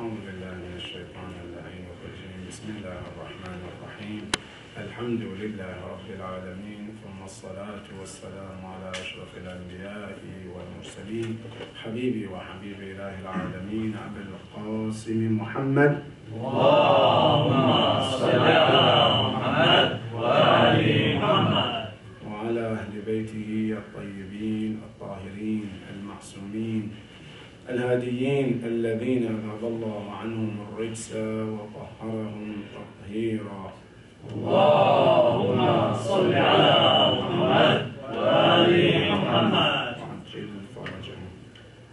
أعوذ بالله من الشيطان اللعين الرجيم. بسم الله الرحمن الرحيم. الحمد لله رب العالمين، ثم الصلاة والسلام على أشرف الأنبياء والمرسلين، حبيبي وحبيب إله العالمين أبي القاسم محمد. اللهم صل على محمد وآل محمد وعلى أهل بيته الطيبين الطاهرين المعصومين الهاديين الذين أذهب الله عنهم الرجس وطهرهم تطهيرا. اللهم صل على محمد وآل محمد.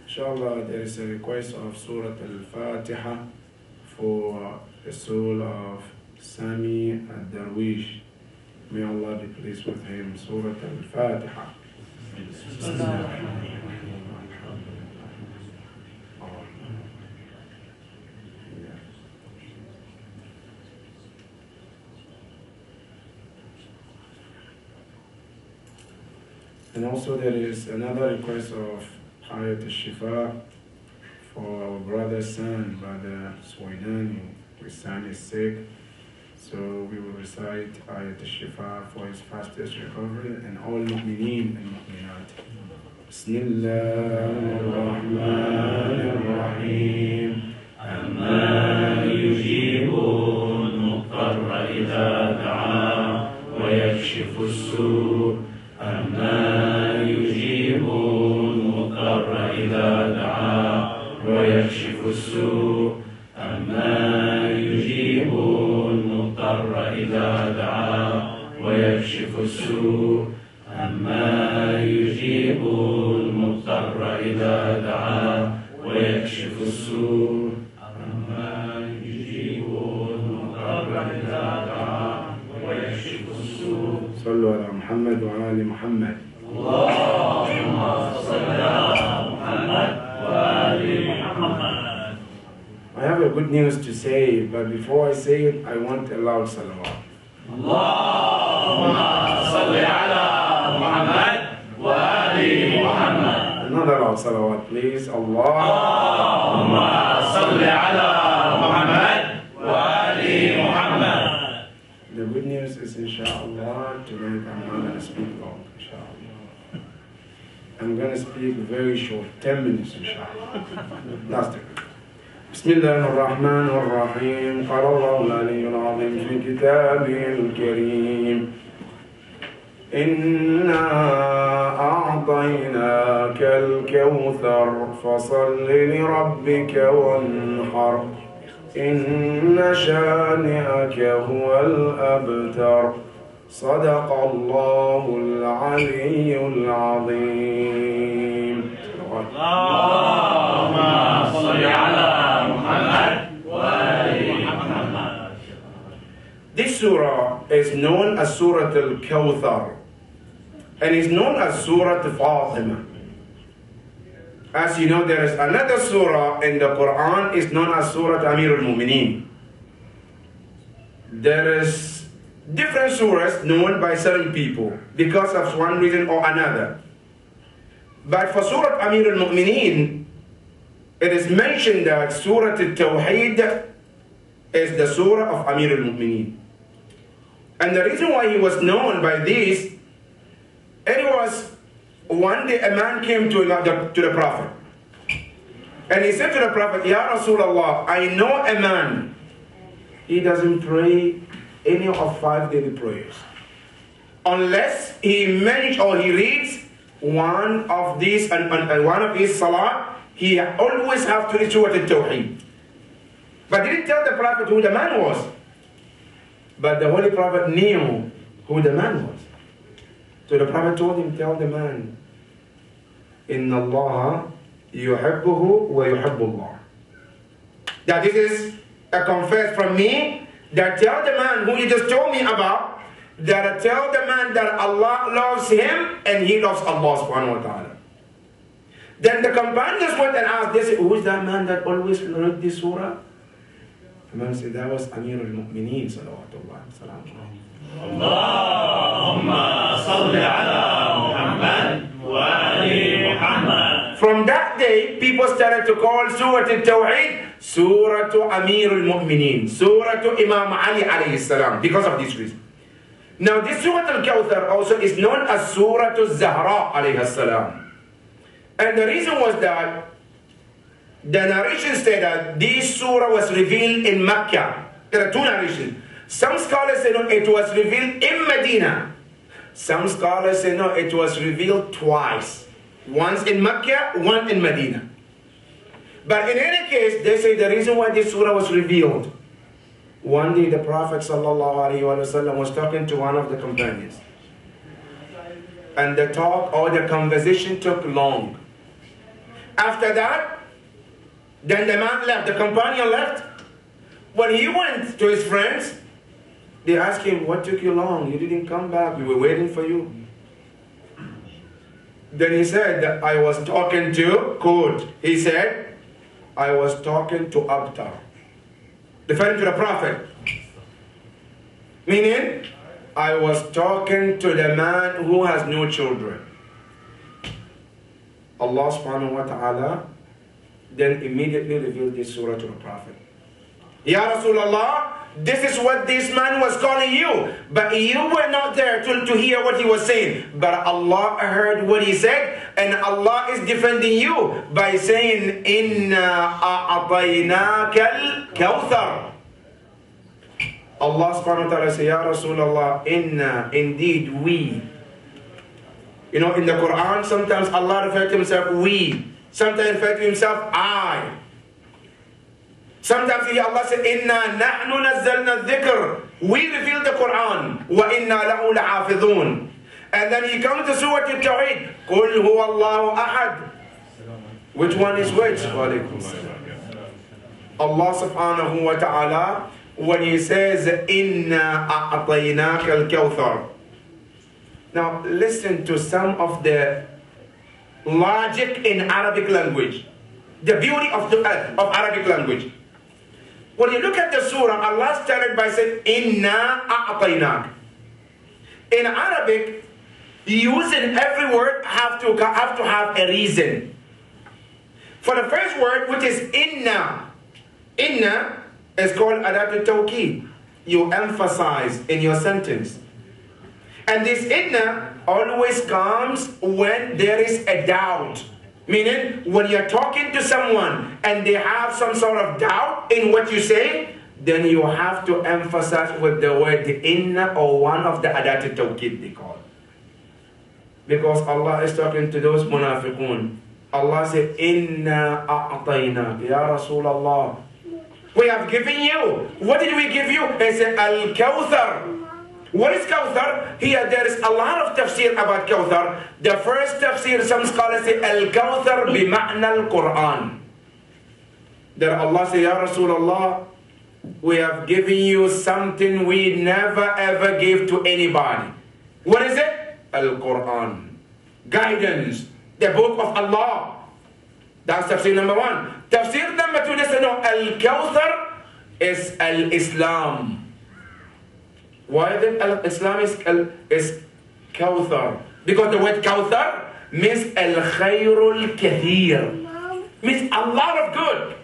Inshallah, there is a request of Surah Al-Fatiha for the soul of Sami Al-Darwish. May Allah be pleased with him. Surah Al-Fatiha. And also there is another request of Ayat al-Shifa for our brother's son, Brother Swaidani. His son is sick, so we will recite Ayat al-Shifa for his fastest recovery and all mu'mineen and mu'minat. Bismillahirrahmanirrahim. أَمَّنْ يُجِيبُ الْمُضْطَرَّ إِذَا دَعَاهُ وَيَكْشِفُ السُّوءَ أَمَّنْ يُجِيبُ الْمُضْطَرَّ إِذَا دَعَاهُ وَيَكْشِفُ السُّوءَ أَمَّنْ يُجِيبُ الْمُضْطَرَّ إِذَا دَعَاهُ وَيَكْشِفُ السُّوءَ أَمَّنْ يُجِيبُ الْمُضْطَرَّ إِذَا دَعَاهُ وَيَكْشِفُ السُّوءَ أَمَّنْ يُجِيبُ الْمُضْطَرَّ إِذَا دَعَاهُ وَيَكْشِفُ السُّوءَ. صلوا على محمد وآل محمد. اللهم صل على محمد وآل محمد. I have a good news to say, but before I say it, I want a loud salawat. اللهم صل على محمد وآل محمد. Another loud salawat, please. اللهم صل على محمد وآل محمد. The good news is, inshallah, tonight I'm not going to speak long, inshallah. I'm going to speak very short, 10 minutes, inshallah. Last time. بسم الله الرحمن الرحيم. قال الله العلي العظيم في كتابه الكريم: إنا أعطيناك الكوثر فصل لربك وانحر إن شانئك هو الأبتر. صدق الله العلي العظيم. اللهم صل على محمد وآل محمد. This surah is known as Surah Al-Kawthar and is known as Surah Fatima. As you know, there is another surah in the Quran is known as Surah Amir al-Mu'mineen. There is different surahs known by certain people because of one reason or another. But for Surah Amir al-Mu'mineen, it is mentioned that Surah Al-Tawheed is the surah of Amir al-Mu'mineen. And the reason why he was known by this, it was one day a man came to the Prophet. And he said to the Prophet, Ya Rasulullah, I know a man, he doesn't pray any of 5 daily prayers. Unless he manage or he reads one of these and one of his salah, he always have to read Surah Al-Tawheed. But didn't tell the Prophet who the man was. But the Holy Prophet knew who the man was. So the Prophet told him, tell the man, Inna Allah yuhibbuhu wa yuhibbullah. That this is a confess from me, that tell the man who you just told me about, that tell the man that Allah loves him and he loves Allah subhanahu wa ta'ala. Then the companions went and asked, they said, who is that man that always read this surah? The man said, that was Amir al-Mu'mineen, salawatullah wa salam. Allahumma salli ala Muhammad wa ali Muhammad. From that day, people started to call Surah Al-Tawheed Surah Amir al-Mu'mineen, Surah Imam Ali alayhi salam, because of this reason. Now this Surah Al-Kawthar also is known as Surah Al-Zahra alayhi salam. And the reason was that the narration said that this surah was revealed in Mecca. There are two narrations. Some scholars say no, it was revealed in Medina. Some scholars say no, it was revealed twice. Once in Mecca, one in Medina. But in any case, they say the reason why this surah was revealed. One day the Prophet ﷺ was talking to one of the companions. And the talk or the conversation took long. After that, then the man left, the companion left. When he went to his friends, they asked him, what took you long? You didn't come back, we were waiting for you. Then he said that I was talking to, quote, he said, I was talking to Abtar, referring to the Prophet. Meaning, I was talking to the man who has no children. Allah subhanahu wa ta'ala then immediately revealed this surah to the Prophet. Ya Rasulullah, this is what this man was calling you, but you were not there to hear what he was saying. But Allah heard what he said, and Allah is defending you by saying, Inna a'ataynaka al-kawthar. Allah subhanahu wa ta'ala says, Ya Rasulullah, inna, indeed we. You know, in the Quran, sometimes Allah refers to himself, we. Sometimes refers to himself, I. Sometimes Allah says, Inna nahnu nazzalna dhikr. We reveal the Quran. Wa inna lahu la'afidhun. And then he comes to Surah Al-Tawheed. Qul huwa Allahu ahad. Which one is which? Allah subhanahu wa ta'ala, when he says, Inna a'ataynaka al-kawthar. Now listen to some of the logic in Arabic language. The beauty of Arabic language. When you look at the surah, Allah started by saying, Inna a'ataynak. In Arabic, using every word have to have a reason. For the first word, which is inna. Inna is called adat al-tawqid. You emphasize in your sentence. And this inna always comes when there is a doubt. Meaning, when you're talking to someone and they have some sort of doubt in what you say, then you have to emphasize with the word inna or one of the adat al-tawqid they call. Because Allah is talking to those munafiqun. Allah said, Inna a'atayna, Ya Rasulullah. We have given you. What did we give you? He said, Al-Kawthar. What is Kawthar? Here there is a lot of tafsir about Kawthar. The first tafsir, some scholars say, Al-Kawthar bima'na al-Quran. That Allah says, Ya Rasulullah, we have given you something we never ever gave to anybody. What is it? Al-Quran. Guidance. The book of Allah. That's tafsir number one. Tafsir number two, listen, Al-Kawthar is Al-Islam. Why then Islam is Kawthar? Because the word Kawthar means Al-Khayrul Kathir. Means a lot of good.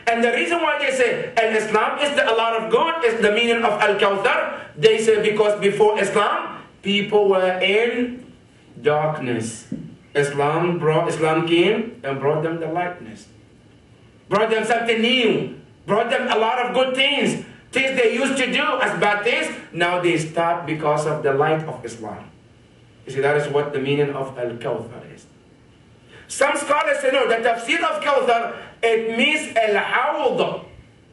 And the reason why they say Al-Islam is a lot of good is the meaning of Al-Kawthar. They say because before Islam, people were in darkness. Islam came and brought them the lightness. Brought them something new. Brought them a lot of good things. Things they used to do as bad things, now they stop because of the light of Islam. You see, that is what the meaning of Al-Kawthar is. Some scholars say, no, the tafsir of Kawthar, it means Al-Hawd,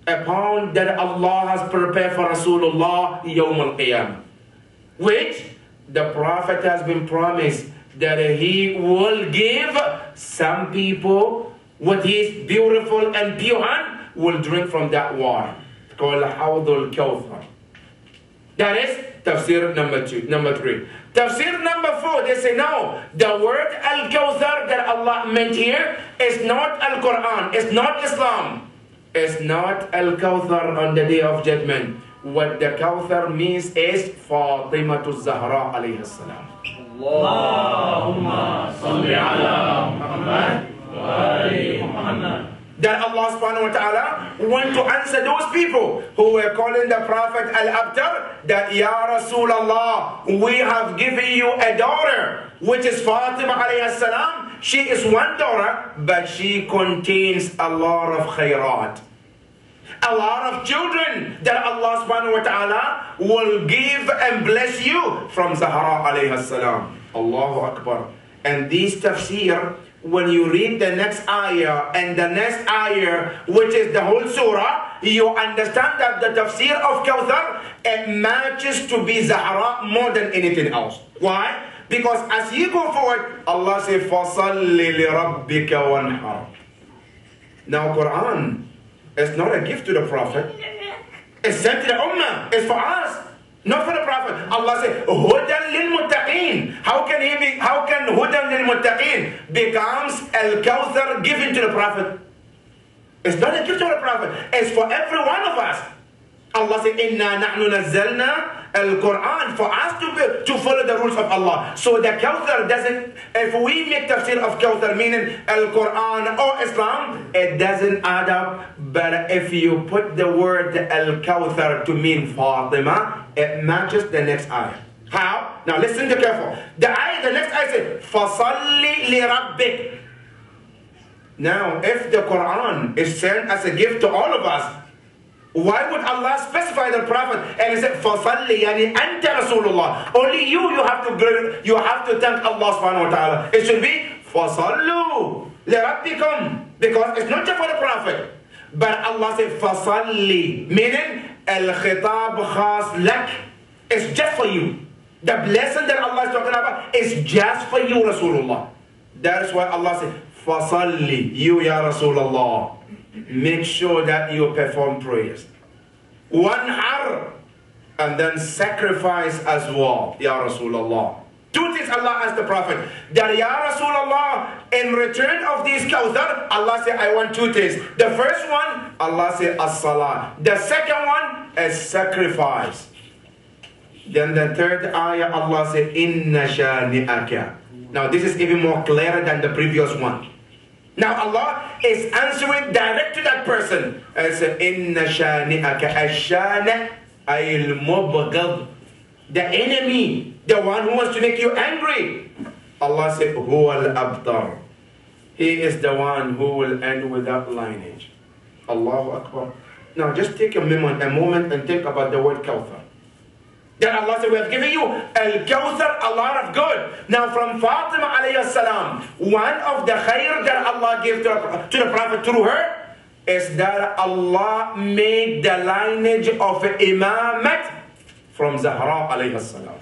a pond that Allah has prepared for Rasulullah Yawm al-Qiyamah, which the Prophet has been promised that he will give some people with his beautiful and pure hand will drink from that water. Called Hawdul Kawthar. That is tafsir number three. Tafsir number four, they say no, the word Al-Kawthar that Allah meant here is not Al-Quran, it's not Islam, it's not Al-Kawthar on the day of judgment. What the Kawthar means is Fatimatu Zahra alayhi salam. Allahumma salli ala Muhammad wa ali Muhammad. that Allah subhanahu wa ta'ala want to answer those people who were calling the Prophet Al-Abtar that, Ya Rasulullah, we have given you a daughter, which is Fatima alayhi salam. She is one daughter, but she contains a lot of khairat. A lot of children that Allah subhanahu wa ta'ala will give and bless you from Zahra alayhi salam. Allahu Akbar. And this tafsir, when you read the next ayah and the next ayah, which is the whole surah, you understand that the tafsir of Kawthar, it matches to be Zahra more than anything else. Why? Because as you go forward, Allah says, فَصَلِّ لِرَبِّكَ وَانْحَرْ. Now Quran is not a gift to the Prophet. It's sent to the Ummah. It's for us, not for the Prophet. Allah says, هُدًى لِلْمُتَّقِينَ. How can هُدًى لِلْمُتَّقِينَ becomes Al-Kawthar given to the Prophet? It's not a gift to the Prophet. It's for every one of us. Allah said, إِنَّا نَحْنُ نَزَّلْنَا Al-Quran, for us to follow the rules of Allah. So the Kawthar doesn't, if we make tafsir of Kawthar, meaning Al-Quran or Islam, it doesn't add up. But if you put the word Al-Kawthar to mean Fatima, it matches the next ayah. How? Now listen to careful. The next ayah says, فَصَلِّ لِرَبِّكَ. Now, if the Quran is sent as a gift to all of us, why would Allah specify the Prophet and he said, فَصَلِّ يعني أَنْتَ رَسُولُ اللَّهِ. Only you have to thank Allah subhanahu wa ta'ala. It should be فَصَلُّوا لِرَبِّكُمْ, because it's not just for the Prophet. But Allah said فَصَلِّ, meaning al-khitab khas lak. It's just for you. The blessing that Allah is talking about is just for you, Rasulullah. That is why Allah said فَصَلِّ, you ya Rasulullah, make sure that you perform prayers. Wanhar, and then sacrifice as well, Ya Rasulullah. Two things Allah asked the Prophet. That Ya Rasulullah, in return of this Kawthar, Allah said, I want two things. The first one, Allah said, as-salah. The second one is sacrifice. Then the third ayah, Allah said, inna shani'aka. Now this is even more clear than the previous one. Now Allah is answering direct to that person. As inna shani'aka, ash-shani' al-mubghad, the enemy, the one who wants to make you angry. Allah said, huwa al-abtar. He is the one who will end without lineage. Allahu Akbar. Now just take a moment and think about the word Kawthar. Then Allah said, we have given you Al-Kawthar, a lot of good. Now from Fatima alayhi salam, one of the khair that Allah gave to the Prophet through her is that Allah made the lineage of Imamat from Zahra alayhi salam.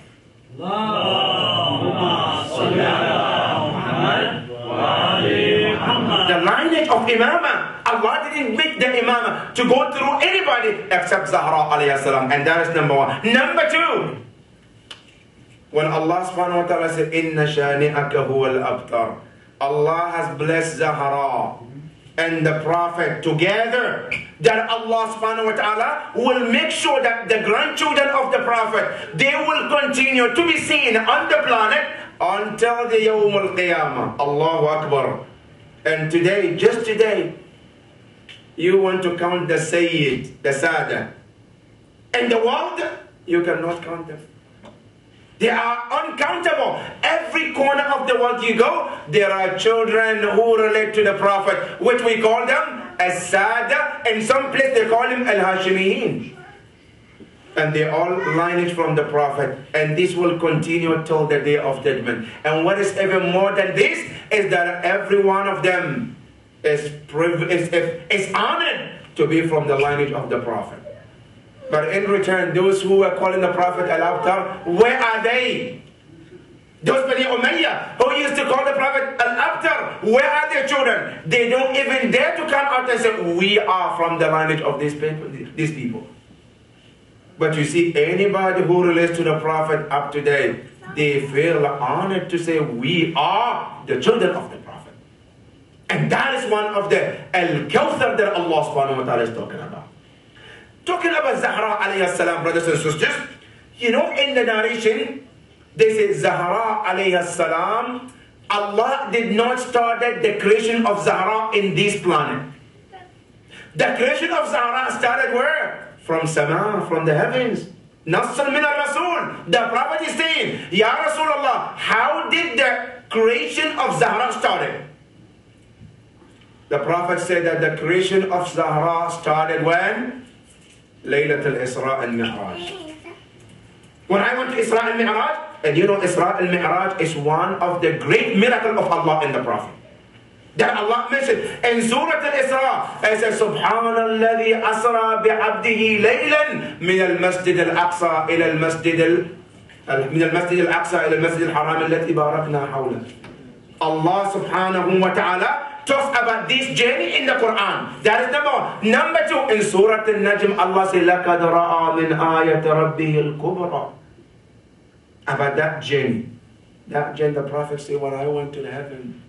The lineage of Imamah. Allah didn't make the Imamah to go through anybody except Zahra alayhi salam. And that is number one. Number two, when Allah subhanahu wa ta'ala said, Inna shani'aka huwa al-abtar, Allah has blessed Zahra and the Prophet together, that Allah subhanahu wa ta'ala will make sure that the grandchildren of the Prophet, they will continue to be seen on the planet until the Yawm al-Qiyamah. Allahu Akbar. And today, just today, you want to count the Sayyid, the Sada. In the world, you cannot count them. They are uncountable. Every corner of the world you go, there are children who relate to the Prophet, which we call them As-Sada. In some place they call him Al-Hashimiyin. And they all lineage from the Prophet. And this will continue till the day of judgment. And what is even more than this is that every one of them is honored to be from the lineage of the Prophet. But in return, those who were calling the Prophet Al-Abtar, where are they? Those Bani Umayyah who used to call the Prophet Al-Abtar, where are their children? They don't even dare to come out and say, we are from the lineage of these people. But you see, anybody who relates to the Prophet up to date, they feel honored to say, we are the children of the Prophet. And that is one of the Al-Kawthar that Allah subhanahu wa ta'ala is talking about. Talking about Zahra alayhi salam, brothers and sisters, you know, in the narration, they say Zahra alayhi salam, Allah did not start the creation of Zahra in this planet. The creation of Zahra started where? From Sama, from the heavens. Nasr min al-Rasul. The Prophet is saying, Ya Rasulullah, how did the creation of Zahra started? The Prophet said that the creation of Zahra started when? Laylat al-Isra al-Mi'raj. When I went to Isra al-Mi'raj, and you know Isra al-Mi'raj is one of the great miracles of Allah in the Prophet. That Allah mentioned in Surah Al-Isra, it says, Subhanalladhi asra bi'abdihi laylan min al-masjid al-aqsa ila al-masjid al-haram allati barakna hawla. Allah subhanahu wa ta'ala talks about this journey in the Quran. That is number one. Number two, in Surah Al-Najm, Allah says, لَقَدْ رَأَى مِنْ آيَةِ رَبِّهِ الْكُبْرَى. About that journey. That journey, the Prophet said, when I went to the heaven,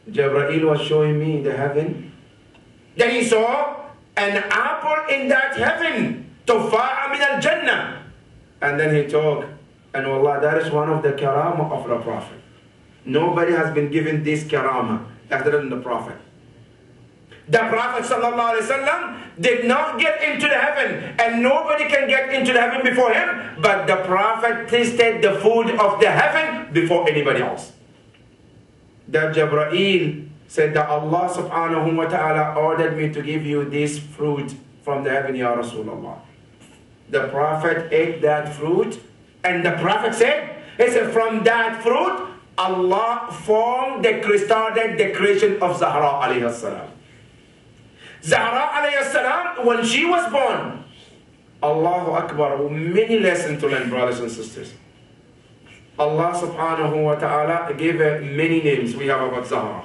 Jibreel was showing me the heaven. Then he saw an apple in that heaven. Tufa'a min al-Jannah. And then he talked. And Allah, that is one of the karama of the Prophet. Nobody has been given this karama other than the Prophet. The Prophet ﷺ did not get into the heaven, and nobody can get into the heaven before him, but the Prophet tasted the food of the heaven before anybody else. That Jibreel said that Allah subhanahu wa ta'ala ordered me to give you this fruit from the heaven, Ya Rasulullah. The Prophet ate that fruit, and the Prophet said, he said, from that fruit, Allah started the creation of Zahra alayhi salam. Zahra alayhi salam, when she was born, Allahu Akbar, many lessons to learn, brothers and sisters. Allah subhanahu wa ta'ala gave her many names we have about Zahra.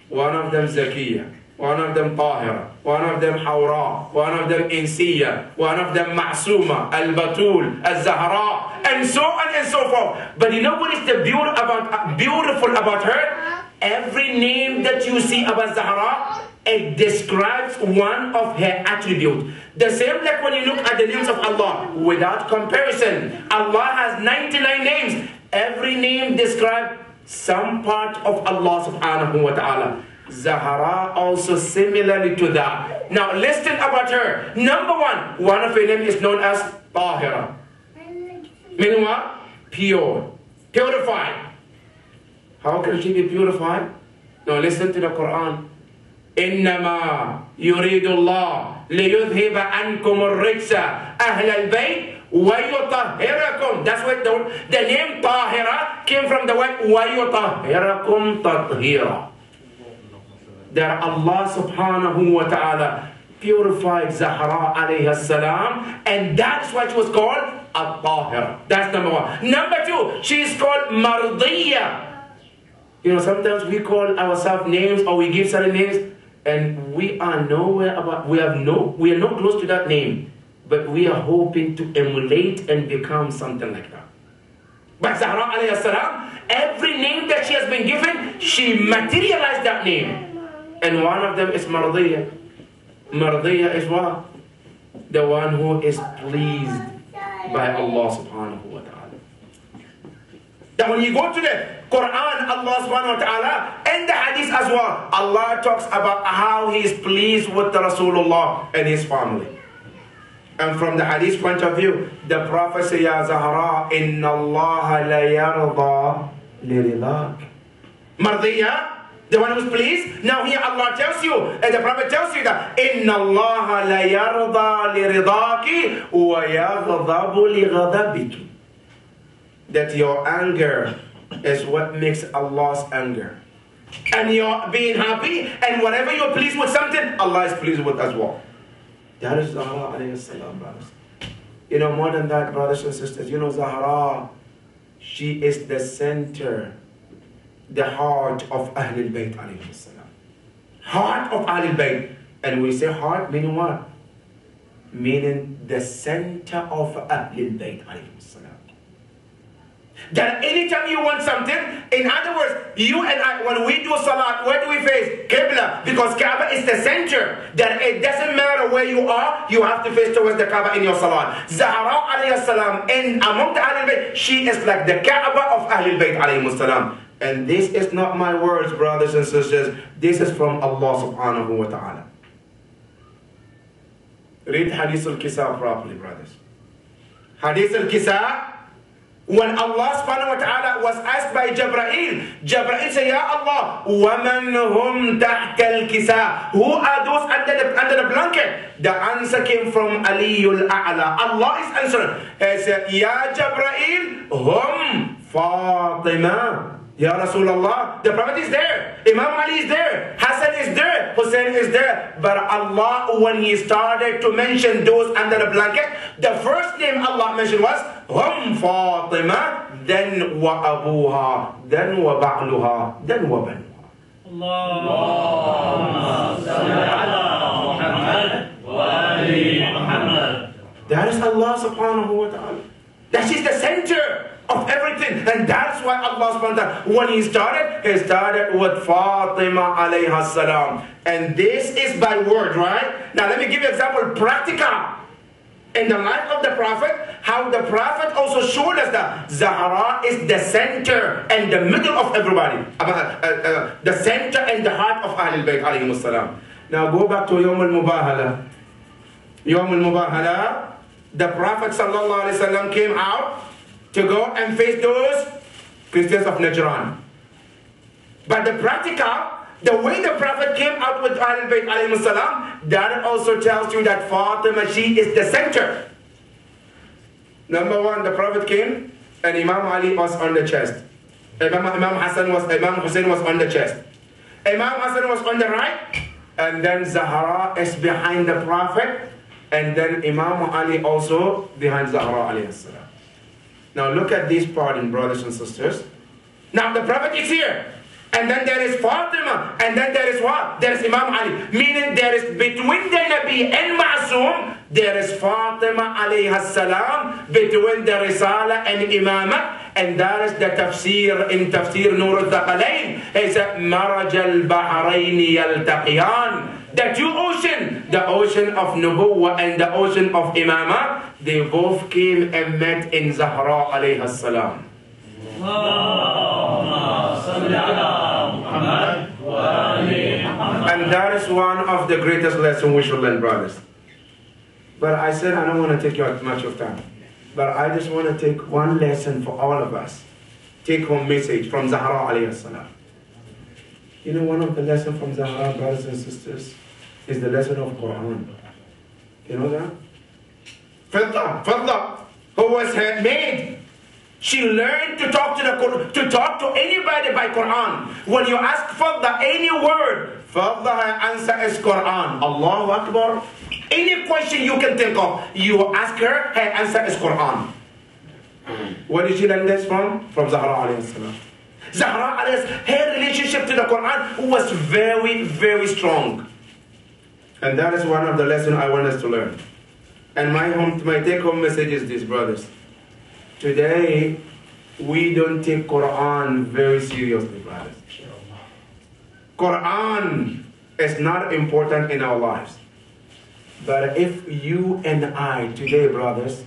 One of them Zakiyah, one of them Tahira, one of them Hawra, one of them Insiya, one of them Ma'suma, Al-Batul, Al-Zahra, and so on and so forth. But you know what is the beautiful about her? Every name that you see about Zahra, it describes one of her attributes. The same like when you look at the names of Allah, without comparison. Allah has 99 names. Every name describes some part of Allah subhanahu wa ta'ala. Zahra also similarly to that. Now listen about her. Number one of her names is known as Tahira. Meaning what? Pure. Purified. How can she be purified? Now listen to the Quran. إنما يريد الله ليذهب عنكم الرجس أهل البيت ويطهركم. That's why the name Tahira came from the word ويطهركم تطهيرا. That Allah subhanahu wa ta'ala purified Zahra alayhi salam, and that's why she was called At-Tahira. That's number one. Number two, she is called Mardiya. You know, sometimes we call ourselves names or we give certain names, and we are nowhere about, we are not close to that name, but we are hoping to emulate and become something like that. But Zahra alayhi salam, every name that she has been given, she materialized that name. And one of them is Mardiya. Mardiya is what? The one who is pleased by Allah subhanahu wa ta'ala. That when you go to the Quran, Allah subhanahu wa ta'ala, and the hadith as well, Allah talks about how He is pleased with the Rasulullah and his family. And from the hadith point of view, the Prophet says, Ya Zahra, inna Allah la yarda li ridak. Mardiya, the one who is pleased. Now here Allah tells you, and the Prophet tells you that inna Allah la yarda li ridaki wa yaghdabu li ghadabiki. That your anger is what makes Allah's anger. And you're being happy, and whenever you're pleased with something, Allah is pleased with as well. That is Zahra alayhi salam, brothers. You know, more than that, brothers and sisters, you know, Zahra, she is the center, the heart of Ahlul Bayt alayhi salam. Heart of Ahlul Bayt. And we say heart meaning what? Meaning the center of Ahlul Bayt alayhi salam. That anytime you want something, in other words, you and I, when we do salat, where do we face? Qibla. Because Kaaba is the center. That it doesn't matter where you are, you have to face towards the Kaaba in your salat. Zahra alayhi salam, and among the Ahlul Bayt, she is like the Kaaba of Ahlul Bayt alayhi salam. And this is not my words, brothers and sisters. This is from Allah subhanahu wa ta'ala. Read Hadith al-Kisa properly, brothers. Hadith al-Kisa, when Allah subhanahu wa ta'ala was asked by Jibreel, Jibreel said, Ya Allah, وَمَنْ هُمْ تَحْتَ الْكِسَى? Who are those under the blanket? The answer came from Aliyul A'la. Allah is answering. He said, Ya Jibreel, hum Fatima. Ya Rasulullah, the Prophet is there, Imam Ali is there, Hassan is there, Hussein is there. But Allah, when He started to mention those under the blanket, the first name Allah mentioned was Hum Fatima, then wa abuha, then wa ba'luha, then wa banuha. Allahumma salli ala Muhammad wa ali Muhammad. That is Allah subhanahu wa ta'ala. That is the center of everything. And that's why Allah subhanahu wa ta'ala, when He started with Fatima alayha salam. And this is by word, right? Now let me give you an example, practical. In the life of the Prophet, how the Prophet also showed us that Zahra is the center and the middle of everybody. The center and the heart of Ahlul Bayt alayhimus salam. Now go back to Yawm al-Mubahala. Yawm al-Mubahala, the Prophet sallallahu alayhi wa sallam came out to go and face those Christians of Najran. But the practical, the way the Prophet came out with Ahlul Bayt alayhi salam, that also tells you that Fatima, she is the center. Number one, the Prophet came and Imam Ali was on the chest. Imam Hussein was on the chest. Imam Hassan was on the right, and then Zahra is behind the Prophet, and then Imam Ali also behind Zahra alayhi salam. Now look at this pardon, brothers and sisters. Now the Prophet is here. And then there is Fatima. And then there is what? There is Imam Ali. Meaning there is between the Nabi and Ma'soom, there is Fatima alayha salam, between the Risala and Imamah. And that is the tafsir in Tafsir Nur al-Thaqalain. It's Maraj al-Bahrain yaltaqiyan. The two oceans, the ocean of Nubuwwah and the ocean of Imamah, they both came and met in Zahra alayha salam. And that is one of the greatest lessons we should learn, brothers. But I said I don't want to take you much of time. But I just want to take one lesson for all of us. Take home message from Zahra alayhi salam. You know, one of the lessons from Zahra, brothers and sisters, is the lesson of Quran. You know that? Fadla, who was handmade. She learned to talk to anybody by Quran. When you ask Fadla any word, Fadla, her answer is Quran. Allahu Akbar. Any question you can think of, you ask her, her answer is Quran. Where did she learn this from? From Zahra alayhi salam. Zahra alayhi salam, her relationship to the Quran was very, very strong. And that is one of the lessons I want us to learn. And my take-home message is this, brothers. Today, we don't take Quran very seriously, brothers. Quran is not important in our lives. But if you and I today, brothers,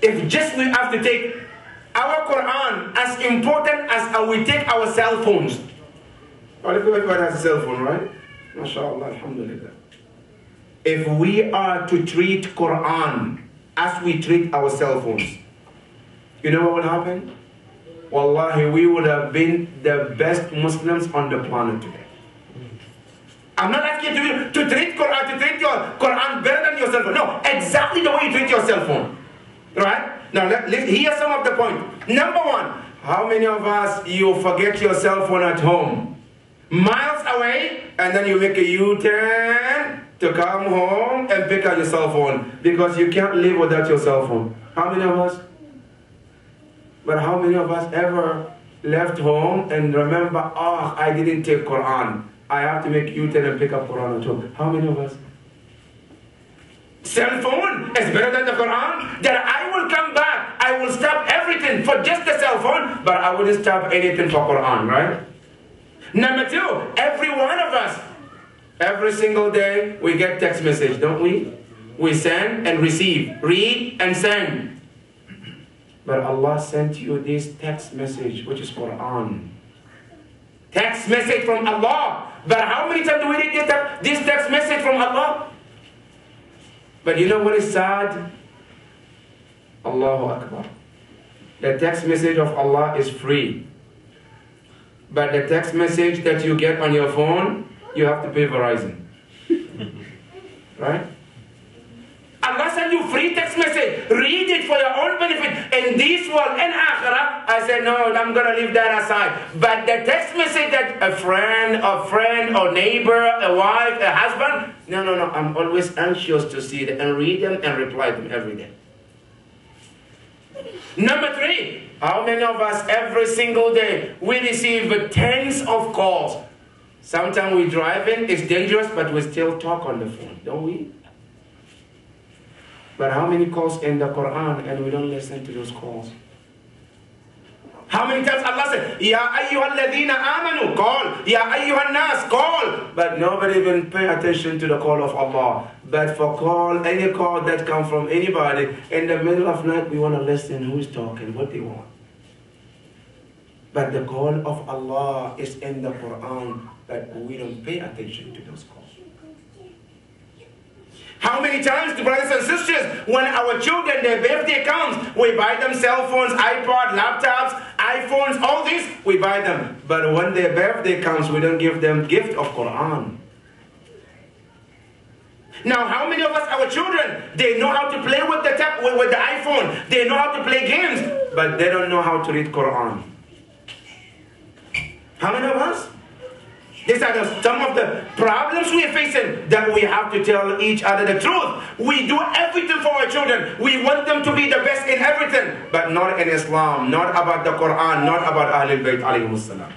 if just we have to take our Quran as important as we take our cell phones. Everybody has a cell phone, right? MashaAllah, alhamdulillah. If we are to treat Quran as we treat our cell phones, you know what will happen? Wallahi, we would have been the best Muslims on the planet today. I'm not asking you to treat your Quran better than your cell phone. No, exactly the way you treat your cell phone. Right? Now, here's some of the points. Number one, how many of us, you forget your cell phone at home? Miles away, and then you make a U-turn to come home and pick up your cell phone. Because you can't live without your cell phone. How many of us? But how many of us ever left home and remember, oh, I didn't take Quran. I have to make U-turn and pick up Quran at home. How many of us? Cell phone is better than the Quran. That I will come back. I will stop everything for just the cell phone, but I wouldn't stop anything for Quran, right? Number two, every one of us, every single day, we get text message, don't we? We send and receive, read and send. But Allah sent you this text message, which is Quran. Text message from Allah. But how many times do we read this text message from Allah? But you know what is sad? Allahu Akbar. The text message of Allah is free. But the text message that you get on your phone, you have to pay Verizon. Right? Allah sent you free text message. Read it for your own benefit. In this world and akhirah, I said, no, I'm going to leave that aside. But the text message that a friend, or neighbor, a wife, a husband, no, I'm always anxious to see them and read them and reply to them every day. Number 3, how many of us every single day, we receive tens of calls? Sometimes we drive in, it's dangerous, but we still talk on the phone, don't we? But how many calls in the Quran and we don't listen to those calls? How many times Allah said, Ya ayyuhal ladhina amanu, call. Ya ayyuhan nas, call. But nobody even pay attention to the call of Allah. But for call, any call that comes from anybody, in the middle of night, we want to listen who's talking, what they want. But the call of Allah is in the Quran, but we don't pay attention to those calls. How many times, brothers and sisters, when our children, their birthday comes, we buy them cell phones, iPod, laptops, iPhones, all these, we buy them. But when their birthday comes, we don't give them gift of Quran. Now, how many of us, our children, they know how to play with the iPhone, they know how to play games, but they don't know how to read Quran? How many of us? These are some of the problems we are facing, that we have to tell each other the truth. We do everything for our children. We want them to be the best in everything, but not in Islam, not about the Quran, not about Ahlul Bayt alayhi salam.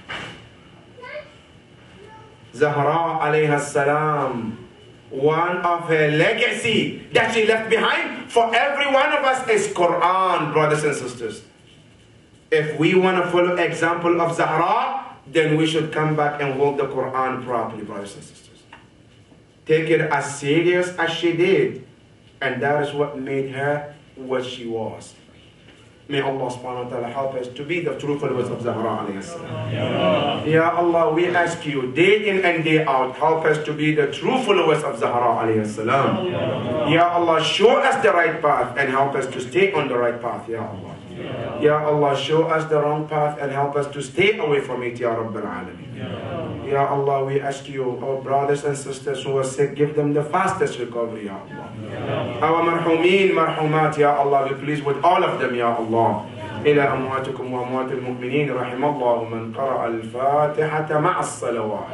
Zahra alayhi salam, one of her legacy that she left behind for every one of us is Quran, brothers and sisters. If we want to follow example of Zahra, then we should come back and hold the Quran properly, brothers and sisters. Take it as serious as she did. And that is what made her what she was. May Allah subhanahu wa ta'ala help us to be the true followers of Zahra alayhi salam. Ya Allah, we ask you day in and day out, help us to be the true followers of Zahra alayhi salam. Ya Allah, show us the right path and help us to stay on the right path, Ya Allah. Ya Allah, show us the wrong path and help us to stay away from it, Ya Rabbil Alameen. Ya Allah, we ask you, our brothers and sisters who are sick, give them the fastest recovery, Ya Allah. Our marhumeen, marhumat, Ya Allah, be pleased with all of them, Ya Allah. إلى أمواتكم وأموات المؤمنين رحم الله من قرأ الفاتحة مع الصلوات.